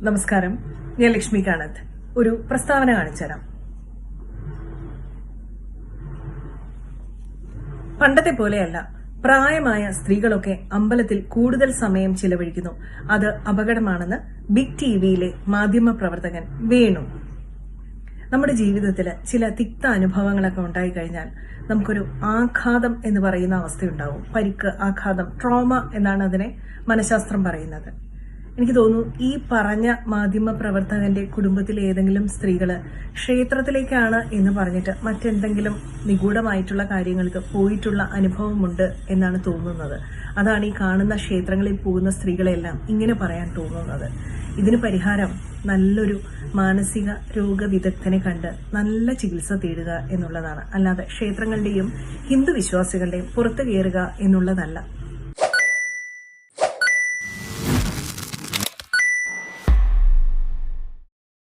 നമസ്കാരം, ഞാൻ ലക്ഷ്മി കാണത്ത്. ഒരു പ്രസ്താവന കാണിച്ചുതരാം. പണ്ടത്തെ പോലെയല്ല, പ്രായമായ സ്ത്രീകളൊക്കെ അമ്പലത്തിൽ കൂടുതൽ സമയം ചിലവഴിക്കുന്നു. അത് അപകടമാണെന്ന് ബിഗ് ടിവിയിലെ മാധ്യമ പ്രവർത്തകൻ വേണു. നമ്മുടെ ജീവിതത്തിൽ ചില തിക്ത അനുഭവങ്ങളൊക്കെ ഉണ്ടായിക്കഴിഞ്ഞാൽ നമുക്കൊരു ആഘാതം എന്ന് പറയുന്ന അവസ്ഥയുണ്ടാവും. പരിക്ക്, ആഘാതം, ട്രോമ എന്നാണ് അതിനെ മനഃശാസ്ത്രം പറയുന്നത്. എനിക്ക് തോന്നുന്നു ഈ പറഞ്ഞ മാധ്യമ പ്രവർത്തകന്റെ കുടുംബത്തിലെ ഏതെങ്കിലും സ്ത്രീകള് ക്ഷേത്രത്തിലേക്കാണ് എന്ന് പറഞ്ഞിട്ട് മറ്റെന്തെങ്കിലും നിഗൂഢമായിട്ടുള്ള കാര്യങ്ങൾക്ക് പോയിട്ടുള്ള അനുഭവമുണ്ട് എന്നാണ് തോന്നുന്നത്. അതാണ് ഈ കാണുന്ന ക്ഷേത്രങ്ങളിൽ പോകുന്ന സ്ത്രീകളെല്ലാം ഇങ്ങനെ പറയാൻ തോന്നുന്നത്. ഇതിന് പരിഹാരം നല്ലൊരു മാനസിക രോഗ വിദഗ്ധനെ കണ്ട് നല്ല ചികിത്സ തേടുക എന്നുള്ളതാണ്. അല്ലാതെ ക്ഷേത്രങ്ങളുടെയും ഹിന്ദു വിശ്വാസികളുടെയും പുറത്തു കയറുക എന്നുള്ളതല്ല.